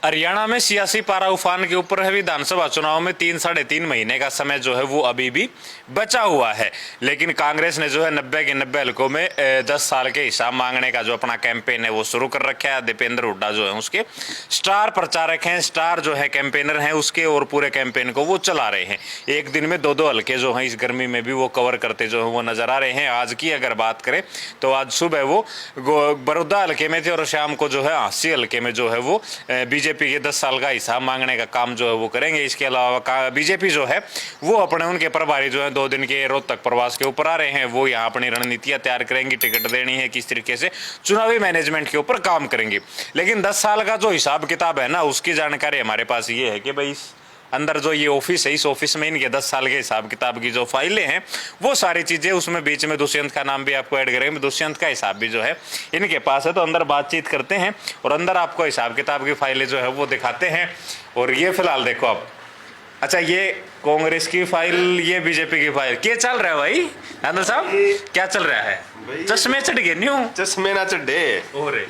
हरियाणा में सियासी पारा उफान के ऊपर है। विधानसभा चुनाव में 3-3.5 महीने का समय जो है वो अभी भी बचा हुआ है, लेकिन कांग्रेस ने जो है 90 के 90 हलकों में 10 साल के हिसाब मांगने का जो अपना कैंपेन है वो शुरू कर रखा है। दीपेंद्र हुड्डा जो है उसके स्टार प्रचारक हैं, स्टार जो है कैंपेनर हैं उसके, और पूरे कैंपेन को वो चला रहे हैं। एक दिन में 2-2 हलके जो हैं इस गर्मी में भी वो कवर करते जो है वो नजर आ रहे हैं। आज की अगर बात करें तो आज सुबह वो बड़ौदा हलके में थे और शाम को जो है अस्सी हलके में जो है वो बीजेपी के 10 साल का हिसाब मांगने का काम जो है वो करेंगे। इसके अलावा बीजेपी जो है वो अपने उनके प्रभारी जो है 2 दिन के रोहतक प्रवास के ऊपर आ रहे हैं, वो यहाँ अपनी रणनीतियां तैयार करेंगी, टिकट देनी है, किस तरीके से चुनावी मैनेजमेंट के ऊपर काम करेंगे। लेकिन 10 साल का जो हिसाब किताब है ना, उसकी जानकारी हमारे पास ये है कि भाई अंदर जो ये ऑफिस है, इस ऑफिस में इनके 10 साल के हिसाब किताब की जो फाइलें हैं वो सारी चीजें, उसमें बीच में दुष्यंत का नाम भी आपको ऐड करेंगे। दुष्यंत का हिसाब भी जो है इनके पास है, तो अंदर बातचीत करते हैं और अंदर आपको हिसाब किताब की फाइलें जो है वो दिखाते हैं। और ये फिलहाल देखो आप, अच्छा ये कांग्रेस की फाइल, ये बीजेपी की फाइल, क्या चल रहा है भाई आनंद साहब, क्या चल रहा है? चश्मे चढ़ गए न्यू, चश्मे ना चढ़े।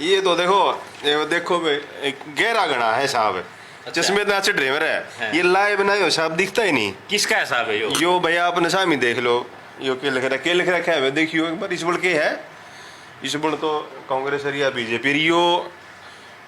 ये तो देखो गहरा गणा है साहब। अच्छा। चश्मे ना चढ़ रहे मेरे, ये लाइव ना हो साहब, दिखता ही नहीं। किसका हिसाब है यो भैया अपने सामने देख लो, यो के लिख रखा है, देखियो एक बार। इस बड़ के है, इस बड़ तो कांग्रेस या बीजेपी। यो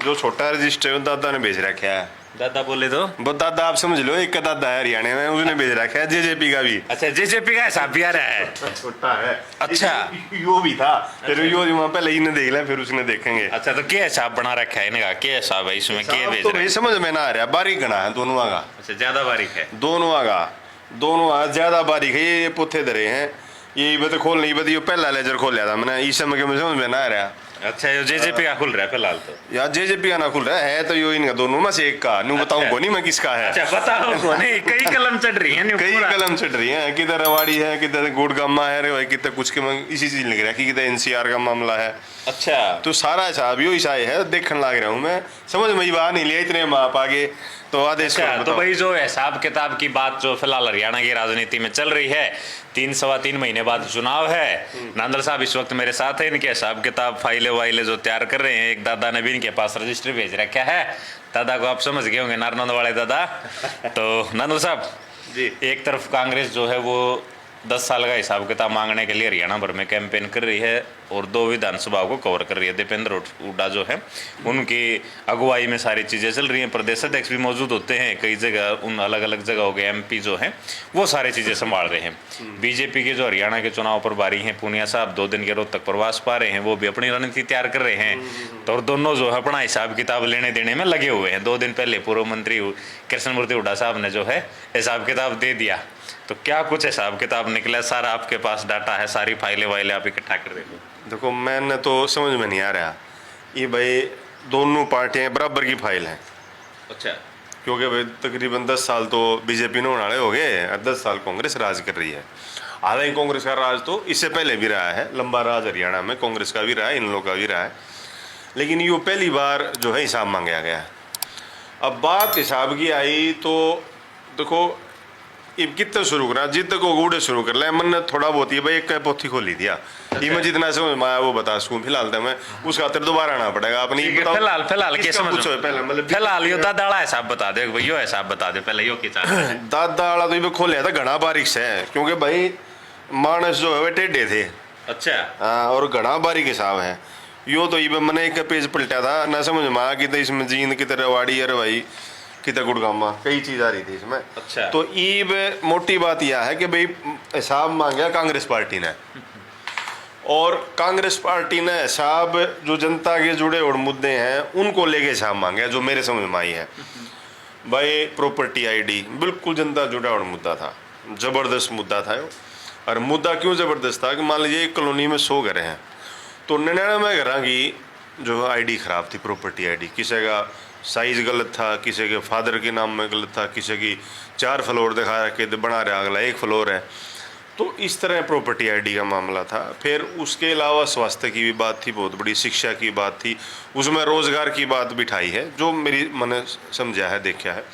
जो छोटा रजिस्टर दादा ने भेज रखा है। दादा बोले तो वो दादा आप समझ लो, एक का दादा है हरियाणा में, उसने भेज रखा है जेजेपी का भी। अच्छा, जेजेपी का हिसाब भी आ रहा है, छोटा है। अच्छा, यो भी था, फिर यो वहाँ पहले इन्हें देख लिया, फिर उसने देखेंगे। अच्छा, तो क्या हिसाब बना रखा है इनका, क्या हिसाब है इसमें, क्या भेज रहा है? समझ में ना आ रहा, बारीक गणा है दोनों आगा। अच्छा, ज्यादा बारीक है दोनों आगा ज्यादा बारीक है। ये पुथे धरे हैं, ये खोल नहीं बता, पहला लेजर खोल लिया था मैंने, इस समय समझ में ना आ रहा। अच्छा, ये जेजेपी का खुल रहा है फिलहाल तो? यार जेजेपी का ना खुल रहा है तो यो इनका दोनों में से एक का नू बताऊं को नहीं मैं किसका है। अच्छा, बताओ को नहीं, कई कलम चढ़ रही है, कई कलम चढ़ रही है, किधर रवाड़ी है, किधर गुड़गामा है रे भाई, किधर कुछ के इसी चीज लिख रहा है कि किधर एनसीआर का मामला है। अच्छा, तो सारा हिसाब यो हिसाब है, देखने लग रहा हूँ मैं, समझ में बाहर नहीं लिया इतने माप आगे तो आदेश। अच्छा, तो भाई जो हिसाब किताब की बात जो फिलहाल हरियाणा की राजनीति में चल रही है, 3-3.25 महीने बाद चुनाव है। नांदल साहब इस वक्त मेरे साथ है, इनके हिसाब किताब फाइलें वाइलें जो तैयार कर रहे हैं। एक दादा ने भी इनके पास रजिस्टर भेज रखा है, दादा को आप समझ गए होंगे, नारनौंद वाले दादा। तो नांदल साहब जी, एक तरफ कांग्रेस जो है वो 10 साल का हिसाब किताब मांगने के लिए हरियाणा भर में कैंपेन कर रही है और 2 विधानसभाओं को कवर कर रही है। दीपेंद्र हुड्डा जो है उनकी अगुवाई में सारी चीज़ें चल रही हैं, प्रदेश अध्यक्ष भी मौजूद होते हैं कई जगह, उन अलग अलग जगहों के एमपी जो हैं वो सारी चीज़ें संभाल रहे हैं। बीजेपी के जो हरियाणा के चुनाव पर बारी हैं, पूनिया साहब 2 दिन के रोहतक प्रवास पा रहे हैं, वो भी अपनी रणनीति तैयार कर रहे हैं। तो और दोनों जो है अपना हिसाब किताब लेने देने में लगे हुए हैं। 2 दिन पहले पूर्व मंत्री कृष्णमूर्ति हुड्डा साहब ने जो है हिसाब किताब दे दिया, तो क्या कुछ हिसाब किताब निकला? सारा आपके पास डाटा है, सारी फाइलें वाइलें आप इकट्ठा कर रहे हो? देखो मैंने तो समझ में नहीं आ रहा, ये भाई दोनों पार्टियां बराबर की फाइल हैं। अच्छा, क्योंकि भाई तकरीबन 10 साल तो बीजेपी ने होने हो गए और 10 साल कांग्रेस राज कर रही है। हालांकि कांग्रेस का राज तो इससे पहले भी रहा है, लंबा राज हरियाणा में कांग्रेस का भी रहा है, इन लोगों का भी रहा है, लेकिन ये पहली बार जो है हिसाब मांगा गया। अब बात हिसाब की आई तो देखो ये कितना शुरू करा, जिद को गूढ़े शुरू कर लिया। मन थोड़ा बहुत ही भाई एक पोथी खोली दिया। अच्छा। ये मैं जितना समझ में आया वो बता सकूं फिलहाल तो मैं उस खातिर दोबारा आना पड़ेगा अपनी। फिलहाल क्या समझ पहले मतलब फिलहाल यो दादा वाला हिसाब बता दे भाई, यो हिसाब बता दे पहले, यो क्या दादा वाला तो ये खोलिया था घना बारीक से, क्योंकि भाई मानस जो है वे टेढ़े थे। अच्छा, हाँ, और घना बारीक हिसाब है यो। तो ये मैंने एक पेज पलटा था ना, समझ में आया कि इसमें जींद की तरह वाड़ी अरे भाई कितना गुड़गामा कई चीज आ रही थी इसमें। अच्छा, तो ईब मोटी बात यह है कि भाई हिसाब मांगा कांग्रेस पार्टी ने, और कांग्रेस पार्टी ने हिसाब जो जनता के जुड़े और मुद्दे हैं उनको लेके हिसाब मांगा, जो मेरे समझ में आई है। भाई प्रॉपर्टी आईडी बिल्कुल जनता जुड़ा और मुद्दा था, जबरदस्त मुद्दा था। और मुद्दा क्यों जबरदस्त था कि मान लीजिए एक कॉलोनी में 100 घर हैं, तो 99 घरों की जो आईडी खराब थी, प्रॉपर्टी आईडी, किसी का साइज गलत था, किसी के फादर के नाम में गलत था, किसी की 4 फ्लोर दिखा रखे बना रहा अगला 1 फ्लोर है। तो इस तरह प्रॉपर्टी आईडी का मामला था। फिर उसके अलावा स्वास्थ्य की भी बात थी, बहुत बड़ी शिक्षा की बात थी, उसमें रोज़गार की बात बिठाई है, जो मेरी मैंने समझा है, देखा है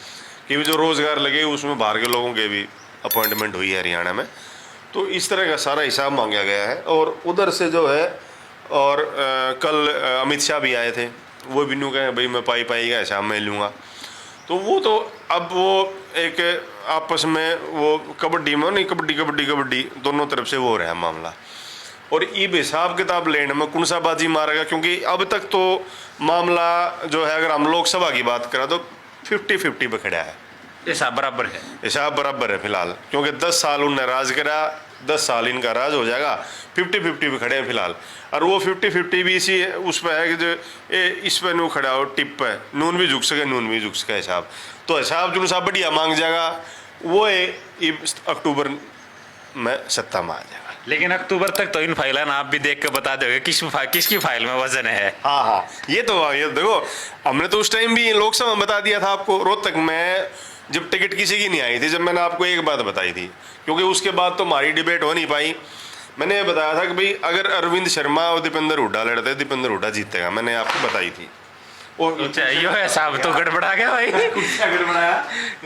कि जो रोज़गार लगे उसमें बाहर के लोगों के भी अपॉइंटमेंट हुई है हरियाणा में। तो इस तरह का सारा हिसाब मांगा गया है। और उधर से जो है, और कल अमित शाह भी आए थे वो भी न्यू कहे भाई मैं पाई पाई का हिसाब मैं लूँगा। तो वो तो अब वो एक आपस में वो कबड्डी में नहीं, कबड्डी कबड्डी कबड्डी दोनों तरफ से वो हो रहा है मामला। और ईब हिसाब किताब लेने में कौन सा बाजी मारेगा, क्योंकि अब तक तो मामला जो है अगर हम लोकसभा की बात करें तो 50-50 पे खड़ा है, हिसाब बराबर है। हिसाब बराबर है फिलहाल, क्योंकि 10 साल उनने राज करा, 10 साल इनका राज हो जाएगा। 50-50 पे खड़े हैं फिलहाल। और वो 50-50 भी इसी उस पर है कि जो इस पर नू खड़ा हो टिप पे, नून भी झुक सके नून भी झुक सके हिसाब। तो हिसाब जो साहब बढ़िया मांग जाएगा वो अक्टूबर में सत्ता में आ जाएगा। लेकिन अक्टूबर तक तो इन फाइल ना आप भी देख के बता दोगे किसकी फाइल में वजन है। हाँ, ये देखो हमने तो उस टाइम भी लोकसभा में बता दिया था आपको, रोहतक में जब टिकट किसी की नहीं आई थी, जब मैंने आपको एक बात बताई थी, क्योंकि उसके बाद तो हमारी डिबेट हो नहीं पाई। मैंने ये बताया था कि भाई अगर अरविंद शर्मा और दीपेंद्र हुड्डा लड़ते दीपेंद्र हुड्डा जीतेगा, मैंने आपको बताई थी। और यो हिसाब तो गड़बड़ा गया भाई। क्या गड़बड़ाया?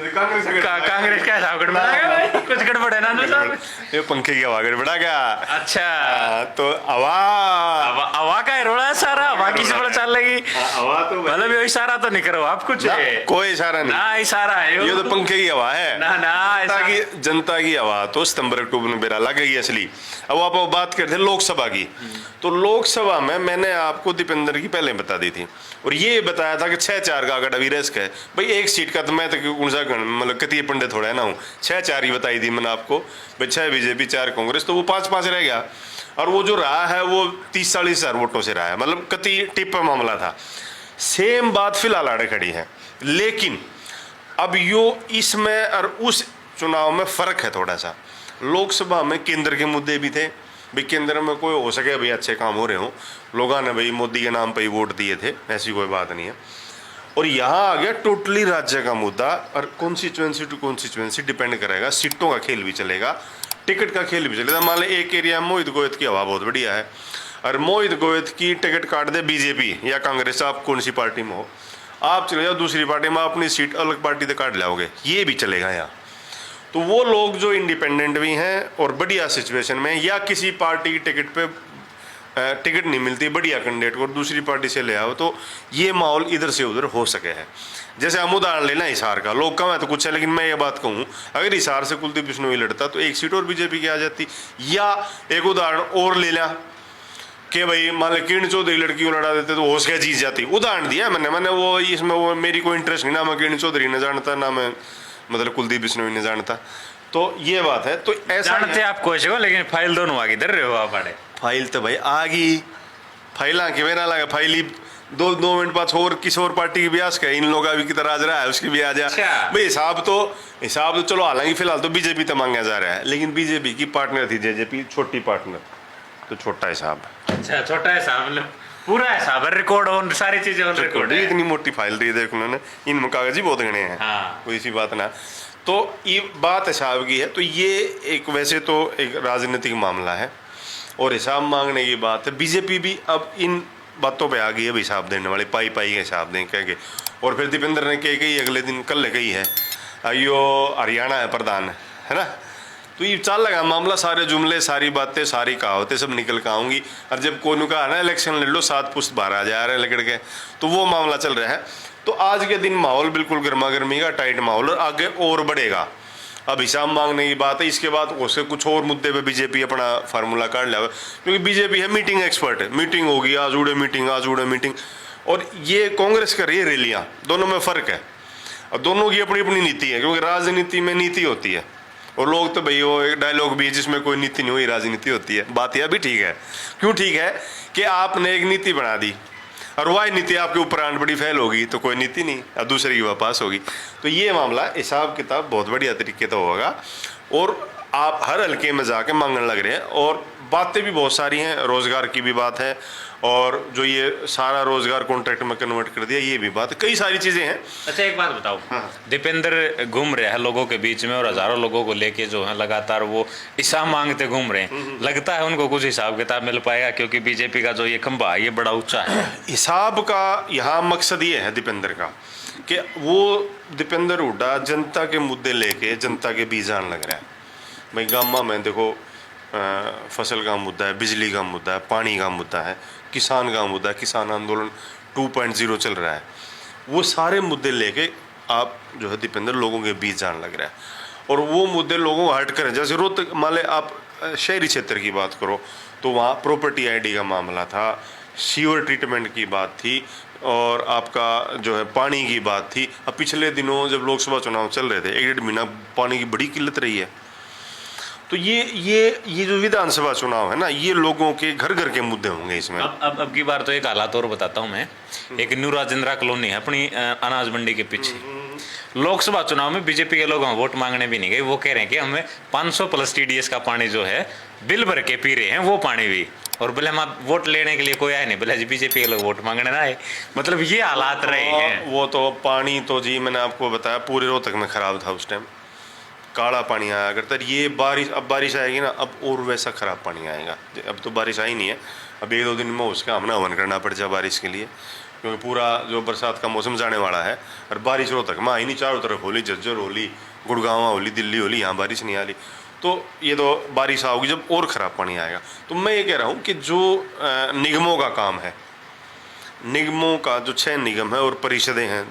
कांग्रेस का हिसाब गड़बड़ा गया भाई, कुछ गड़बड़ है ना साहब? ये पंखे की हवा गड़बड़ा गया। अच्छा, तो हवा का रोड़ा है सारा, हवा किसी पर चल लगी। हवा तो मतलब ये इशारा तो नहीं करो आप कुछ है। कोई इशारा नहीं, ना इशारा है ये तो पंखे की हवा है ना जनता की हवा तो सितंबर अक्टूबर में बेरा लग गई असली। अब आप बात करते हैं लोकसभा की, तो लोकसभा में मैंने आपको दीपेंद्र की पहले बता दी थी और ये बताया था कि 6-4 का अगर अभी रिस्क है भाई, एक सीट का तो मैं तो मतलब कति पंडित थोड़ा है ना हूँ, 6-4 ही बताई थी मैंने आपको भाई, 6 बीजेपी 4 कांग्रेस, तो वो 5-5 रह गया। और वो जो रहा है वो 30-40 हज़ार वोटों से रहा है, मतलब कति टिप पर मामला था। सेम बात फिलहाल आड़े खड़ी है, लेकिन अब यो इसमें और उस चुनाव में फ़र्क है थोड़ा सा। लोकसभा में केंद्र के मुद्दे भी थे भाई, केंद्र में कोई हो सके भाई अच्छे काम हो रहे हो, लोगों ने भाई मोदी के नाम पे ही वोट दिए थे, ऐसी कोई बात नहीं है। और यहाँ आ गया टोटली राज्य का मुद्दा, और कॉन्स्टिट्यूएंसी टू कॉन्स्टिट्यूएंसी डिपेंड करेगा, सीटों का खेल भी चलेगा, टिकट का खेल भी चलेगा। मान लो एक एरिया में मोहित गोयत की हवा बहुत बढ़िया है और मोहित गोयत की टिकट काट दे बीजेपी या कांग्रेस, आप कौन सी पार्टी में हो, आप चले जाओ दूसरी पार्टी में, अपनी सीट अलग पार्टी से काट लाओगे, ये भी चलेगा यहाँ। तो वो लोग जो इंडिपेंडेंट भी हैं और बढ़िया सिचुएशन में, या किसी पार्टी की टिकट पे टिकट नहीं मिलती बढ़िया कैंडिडेट को, दूसरी पार्टी से ले आओ, तो ये माहौल इधर से उधर हो सके है। जैसे हम उदाहरण लेना हिसार का, लोग कम है तो कुछ है, लेकिन मैं ये बात कहूँ अगर हिसार से कुलदीप बिश्नोई लड़ता तो एक सीट और बीजेपी की आ जाती। या एक उदाहरण और ले लें कि भाई मान लो किरण चौधरी लड़की को लड़ा देते तो हो सके जीत जाती, उदाहरण दिया मैंने वो इसमें वो मेरी कोई इंटरेस्ट नहीं, ना मैं किरण चौधरी ने जानता, ना मैं मतलब कुलदीप बिश्नोई ने जानता, तो ये बात है। तो ऐसा जानते आप कोई को, लेकिन फाइल दोनों आगे इधर रहे हो आप आड़े। फाइल तो भाई आ गई, फाइल आके वे ना लगा, फाइल ही 2 मिनट बाद और किसी और पार्टी की भी आ सके, इन लोगों की तरह आज रहा है उसकी भी आ जा भाई। हिसाब तो चलो, हालांकि फिलहाल तो बीजेपी तो मांगा जा रहा है, लेकिन बीजेपी की पार्टनर थी जेजेपी, छोटी पार्टनर, तो छोटा हिसाब। अच्छा, छोटा हिसाब, पूरा हिसाब है, रिकॉर्ड ऑन, सारी चीजें ऑन रिकॉर्ड है। इतनी मोटी फाइल दी देख उन्होंने, इनमें कागज ही बहुत गणे हैं। हाँ। कोई सी बात ना, तो ये बात हिसाब की है। तो ये एक वैसे तो एक राजनीतिक मामला है और हिसाब मांगने की बात है। बीजेपी भी अब इन बातों पे आ गई है, हिसाब देने वाले पाई का हिसाब दें कह के। और फिर दीपेंद्र ने कही अगले दिन कल कही है, यो हरियाणा है प्रधान है ना, तो ये चल लगा मामला, सारे जुमले सारी बातें सारी कहावतें सब निकल कर आऊँगी। और जब कोई कहा ना इलेक्शन लड़ लो 7 पुश्त बाहर आ जा रहे हैं लकड़ के, तो वो मामला चल रहा है। तो आज के दिन माहौल बिल्कुल गर्मा गर्मी का टाइट माहौल, और आगे और बढ़ेगा। अब हिसाब मांगने की बात है, इसके बाद उससे कुछ और मुद्दे पे बीजेपी अपना फार्मूला काट लिया, क्योंकि बीजेपी है मीटिंग एक्सपर्ट है, मीटिंग होगी आज उड़े मीटिंग, और ये कांग्रेस कर रही है रैलियाँ, दोनों में फ़र्क है। और दोनों की अपनी अपनी नीति है, क्योंकि राजनीति में नीति होती है, और लोग तो भाई वो एक डायलॉग भी है जिसमें कोई नीति नहीं हुई राजनीति होती है। बात यह भी ठीक है, क्यों ठीक है कि आपने एक नीति बना दी और वह नीति आपके ऊपर बड़ी फैल होगी तो कोई नीति नहीं, और दूसरे की वापस होगी। तो ये मामला हिसाब किताब बहुत बढ़िया तरीके तो होगा, और आप हर हल्के में जाके मांगने लग रहे हैं। और बातें भी बहुत सारी हैं, रोज़गार की भी बात है, और जो ये सारा रोजगार कॉन्ट्रैक्ट में कन्वर्ट कर दिया, ये भी बात, कई सारी चीजें हैं। अच्छा, एक बात बताओ, दीपेंद्र घूम रहे हैं लोगों के बीच में और हजारों लोगों को लेके जो है लगातार वो हिसाब मांगते घूम रहे हैं, लगता है उनको कुछ हिसाब किताब मिल पाएगा? क्योंकि बीजेपी का जो ये खंभा है ये बड़ा ऊंचा है। हिसाब का यहाँ मकसद ये है दीपेंद्र का कि वो दीपेंद्र हुड्डा जनता के मुद्दे लेके जनता के बीच आने लग रहा है। भाई गामा में देखो फसल का मुद्दा है, बिजली का मुद्दा है, पानी का मुद्दा है, किसान का मुद्दा है, किसान आंदोलन 2.0 चल रहा है, वो सारे मुद्दे लेके आप जो है दीपेंद्र लोगों के बीच जाने लग रहा है। और वो मुद्दे लोगों को हट कर, जैसे रोहतक मान ले आप शहरी क्षेत्र की बात करो तो वहाँ प्रॉपर्टी आईडी का मामला था, सीवर ट्रीटमेंट की बात थी, और आपका जो है पानी की बात थी। अब पिछले दिनों जब लोकसभा चुनाव चल रहे थे, 1.5 महीना पानी की बड़ी किल्लत रही है। तो ये जो विधानसभा चुनाव है ना, ये लोगों के घर घर के मुद्दे होंगे इसमें। अब की बार तो एक हालात और बताता हूँ मैं। एक न्यू राजेंद्रा कॉलोनी है अपनी अनाज मंडी के पीछे। लोकसभा चुनाव में बीजेपी के लोग वोट मांगने भी नहीं गए। वो कह रहे हैं कि हमें 500 प्लस TDS का पानी जो है बिल भर के पी रहे हैं, वो पानी भी। और बोले हम वोट लेने के लिए कोई आए नहीं, बोले जी बीजेपी के लोग वोट मांगने ना आए। मतलब ये हालात रहे हैं। वो तो पानी तो जी मैंने आपको बताया पूरे रोहतक में खराब था उस टाइम, काला पानी आया करता। ये बारिश, अब बारिश आएगी ना, अब और वैसा खराब पानी आएगा। अब तो बारिश आई नहीं है, अब 1-2 दिन में उसका हमने हवन करना पड़ जाए बारिश के लिए, क्योंकि पूरा जो बरसात का मौसम जाने वाला है। और बारिश रोहतक में आई नहीं, चारों तरफ होली, झज्जर होली, गुड़गांव होली, दिल्ली होली, यहाँ बारिश नहीं आ रही। तो ये तो बारिश आओगी जब और ख़राब पानी आएगा। तो मैं ये कह रहा हूँ कि जो निगमों का काम है, निगमों का जो 6 निगम है और परिषदें हैं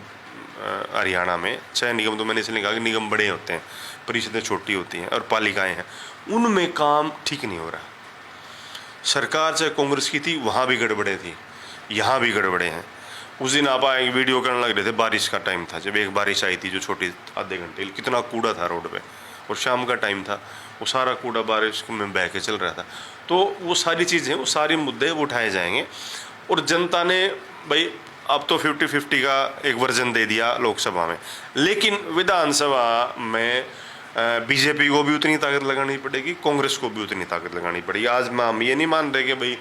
हरियाणा में, 6 निगम, तो मैंने इसलिए कहा कि निगम बड़े होते हैं, परिषदें छोटी होती हैं, और पालिकाएं हैं, उनमें काम ठीक नहीं हो रहा। सरकार चाहे कांग्रेस की थी, वहाँ भी गड़बड़े थी, यहाँ भी गड़बड़े हैं। उस दिन आप आए वीडियो करने लग रहे थे, बारिश का टाइम था, जब एक बारिश आई थी जो छोटी आधे घंटे, कितना कूड़ा था रोड पे, और शाम का टाइम था, वो सारा कूड़ा बारिश में बह के चल रहा था। तो वो सारी चीज़ें, वो सारे मुद्दे वो उठाए जाएंगे। और जनता ने भाई अब तो 50-50 का एक वर्जन दे दिया लोकसभा में, लेकिन विधानसभा में बीजेपी को भी उतनी ताकत लगानी पड़ेगी, कांग्रेस को भी उतनी ताकत लगानी पड़ेगी। आज हम ये नहीं मान रहे कि भाई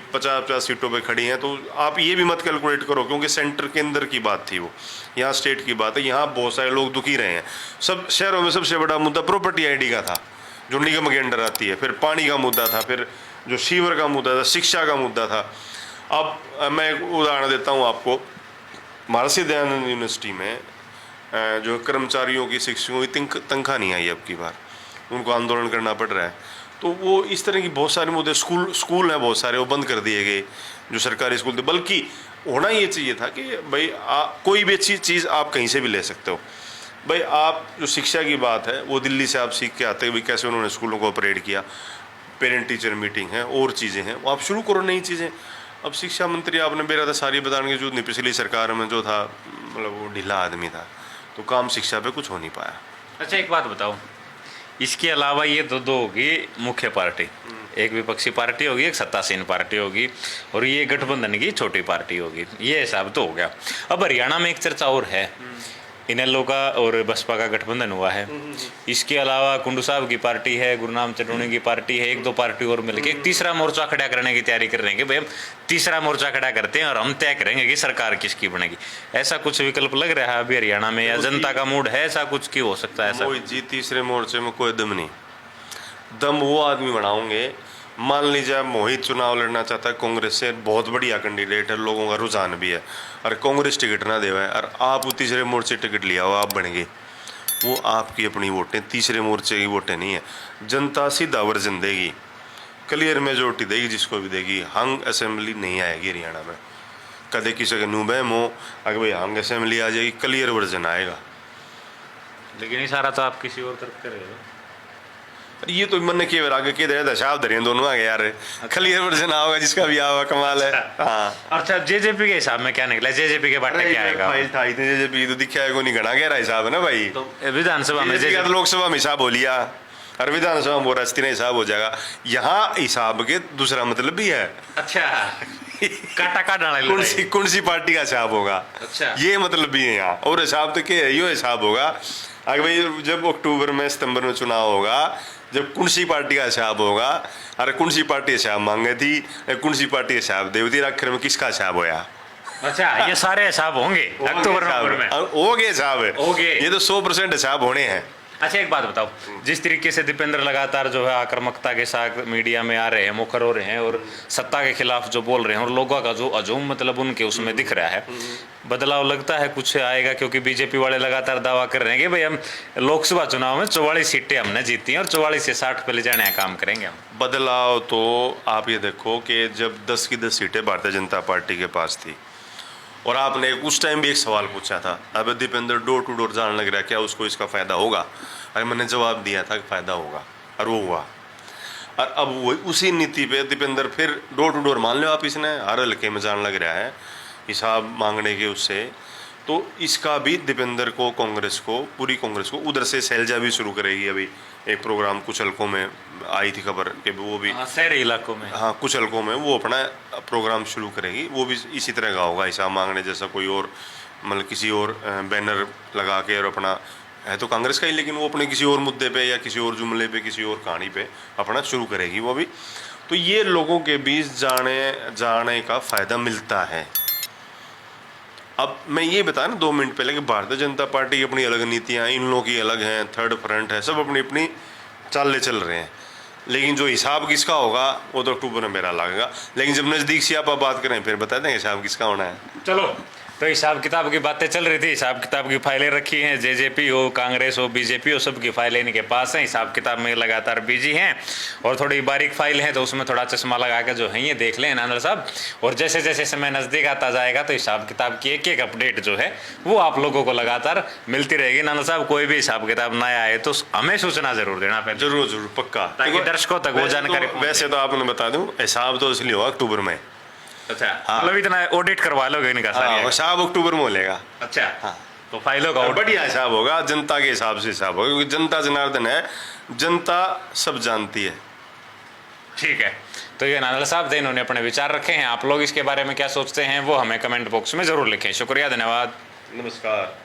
50-50 सीटों पे खड़ी हैं, तो आप ये भी मत कैलकुलेट करो, क्योंकि सेंटर के अंदर की बात थी वो, यहाँ स्टेट की बात है। यहाँ बहुत सारे लोग दुखी रहे हैं। सब शहरों में सबसे बड़ा मुद्दा प्रॉपर्टी आईडी का था, जो निगम के अंडर आती है, फिर पानी का मुद्दा था, फिर जो सीवर का मुद्दा था, शिक्षा का मुद्दा था। अब मैं एक उदाहरण देता हूँ आपको, महर्षि दयानंद यूनिवर्सिटी में जो कर्मचारियों की, शिक्षकों की तनख्वाह नहीं आई अब की बार, उनको आंदोलन करना पड़ रहा है। तो वो इस तरह की बहुत सारे मुद्दे, स्कूल हैं बहुत सारे, वो बंद कर दिए गए जो सरकारी स्कूल थे। बल्कि होना ये चाहिए था कि भाई कोई भी अच्छी चीज़ आप कहीं से भी ले सकते हो। भाई आप जो शिक्षा की बात है, वो दिल्ली से आप सीख के आते हैं, कैसे उन्होंने स्कूलों को ऑपरेट किया, पेरेंट टीचर मीटिंग है और चीज़ें हैं, वो आप शुरू करो नई चीज़ें। अब शिक्षा मंत्री आपने मेरा था सारी बताने की जरूरत नहीं, पिछली सरकार में जो था मतलब वो ढीला आदमी था, तो काम शिक्षा पे कुछ हो नहीं पाया। अच्छा एक बात बताओ, इसके अलावा ये दो होगी मुख्य पार्टी, एक विपक्षी पार्टी होगी, एक सत्तासीन पार्टी होगी, और ये गठबंधन की छोटी पार्टी होगी। ये हिसाब तो हो गया। अब हरियाणा में एक चर्चा और है, इनेलो का और बसपा का गठबंधन हुआ है। इसके अलावा कुंडू साहब की पार्टी है, गुरनाम चटोनी की पार्टी है, 1-2 पार्टी और मिलकर एक तीसरा मोर्चा खड़ा करने की तैयारी कर रहे हैं कि भाई हम तीसरा मोर्चा खड़ा करते हैं और हम तय करेंगे कि सरकार किसकी बनेगी। ऐसा कुछ विकल्प लग रहा है अभी हरियाणा में, या जनता का मूड है ऐसा कुछ की हो सकता है? ऐसा जी, तीसरे मोर्चे में कोई दम नहीं। दम वो आदमी बनाओगे, मान लीजिए मोहित चुनाव लड़ना चाहता है कांग्रेस से, बहुत बढ़िया कैंडिडेट है, लोगों का रुझान भी है, और कांग्रेस टिकट ना देवा है, और आप तीसरे मोर्चे टिकट लिया हो, आप बन गए, वो आपकी अपनी वोटें, तीसरे मोर्चे की वोटें नहीं है। जनता सीधा वर्जन देगी, क्लियर मेजोरिटी देगी, जिसको भी देगी। हंग असेंबली नहीं आएगी हरियाणा में, कदे किसी का नुबैम हो अगर भाई हंग असेंबली आ जाएगी, क्लियर वर्जन आएगा। लेकिन इशारा तो आप किसी और तरफ कर रहे हो। ये तो मन के आगे के दे दशाब धरे दोनों आगे यार, क्लियर वर्जन आओगा, जिसका भी आओगा कमाल है। हाँ, अच्छा जेजेपी के हिसाब में क्या निकला? जेजेपी के बाटे क्या आएगा? फाइल था इतने जेजेपी तो दिखा है को नहीं, घना गहरा हिसाब है ना भाई। तो विधानसभा में लोकसभा में हिसाब हो लिया, और विधानसभा में वो रास्ते हिसाब हो जाएगा। यहाँ हिसाब के दूसरा मतलब भी है। अच्छा काटा काटा कौन सी पार्टी का हिसाब होगा, अच्छा ये मतलब भी है यहाँ। और हिसाब तो क्या है, यो हिसाब होगा अगर भाई जब अक्टूबर में सितंबर में चुनाव होगा, जब कौन सी पार्टी का हिसाब होगा, अरे कौन सी पार्टी हिसाब मांगे थी, कौन सी पार्टी हिसाब देवती, आखिर में किसका हिसाब होया। अच्छा ये सारे हिसाब होंगे अक्टूबर में? हो गए हिसाब, ये तो 100% हिसाब होने हैं। अच्छा एक बात बताओ, जिस तरीके से दीपेंद्र लगातार जो है आक्रामकता के साथ मीडिया में आ रहे हैं, मुखर हो रहे हैं, और सत्ता के खिलाफ जो बोल रहे हैं, और लोगों का जो अजूम मतलब उनके उसमें दिख रहा है, बदलाव लगता है कुछ आएगा? क्योंकि बीजेपी वाले लगातार दावा कर रहे हैं कि भाई हम लोकसभा चुनाव में 44 सीटें हमने जीती हैं और 44 से 60 पे ले जाने का काम करेंगे हम। बदलाव तो आप ये देखो कि जब 10 की 10 सीटें भारतीय जनता पार्टी के पास थी, और आपने उस टाइम भी एक सवाल पूछा था, अब दीपेंद्र डोर टू डोर जाने लग रहा है, क्या उसको इसका फ़ायदा होगा? अरे मैंने जवाब दिया था कि फ़ायदा होगा, और वो हुआ। और अब वही उसी नीति पे दीपेंद्र फिर डोर टू डोर मान लो आप, इसने हर हल्के में जाने लग रहा है हिसाब मांगने के उससे। तो इसका भी दीपेंद्र को, कांग्रेस को, पूरी कांग्रेस को, उधर से शैलजा भी शुरू करेगी। अभी एक प्रोग्राम कुछ हल्कों में आई थी खबर कि वो भी शहरी इलाकों में, हाँ कुछ हल्कों में वो अपना प्रोग्राम शुरू करेगी। वो भी इसी तरह का होगा, हिसाब मांगने जैसा, कोई और मतलब किसी और बैनर लगा के, और अपना है तो कांग्रेस का ही, लेकिन वो अपने किसी और मुद्दे पे या किसी और जुमले पे, किसी और कहानी पे अपना शुरू करेगी वो भी। तो ये लोगों के बीच जाने का फ़ायदा मिलता है। अब मैं ये बताया ना 2 मिनट पहले कि भारतीय जनता पार्टी की अपनी अलग नीतियाँ, इन लोगों की अलग हैं, थर्ड फ्रंट है, सब अपनी अपनी चालें चल रहे हैं। लेकिन जो हिसाब किसका होगा वो तो अक्टूबर में मेरा लगेगा। लेकिन जब नज़दीक से आप बात करें फिर बता देंगे हिसाब किसका होना है। चलो, तो हिसाब किताब की बातें चल रही थी, हिसाब किताब की फाइलें रखी हैं, जेजेपी हो, कांग्रेस हो, बीजेपी हो, सबकी फाइलें इनके पास हैं, हिसाब किताब में लगातार बिजी हैं। और थोड़ी बारीक फाइल है तो उसमें थोड़ा चश्मा लगा के जो है ये देख लें नानल साहब। और जैसे जैसे समय नज़दीक आता जाएगा तो हिसाब किताब की एक एक अपडेट जो है वो आप लोगों को लगातार मिलती रहेगी। नानल साहब, कोई भी हिसाब किताब नया आए तो हमें सूचना जरूर देना पहले। जरूर जरूर पक्का, ताकि दर्शकों तक वो जानकारी वैसे तो आपने बता दूं, हिसाब तो इसलिए होगा अक्टूबर में। अच्छा, मतलब इतना ऑडिट करवा लोगे इनका सारा? हिसाब अक्टूबर में लेगा। अच्छा, तो फाइलों का बढ़िया हिसाब होगा, जनता के हिसाब से हिसाब होगा, क्योंकि जनता जनार्दन है, जनता सब जानती है। ठीक है, तो ये नानल साहब थे, इन्होंने अपने विचार रखे हैं। आप लोग इसके बारे में क्या सोचते हैं वो हमें कमेंट बॉक्स में जरूर लिखें। शुक्रिया, धन्यवाद, नमस्कार।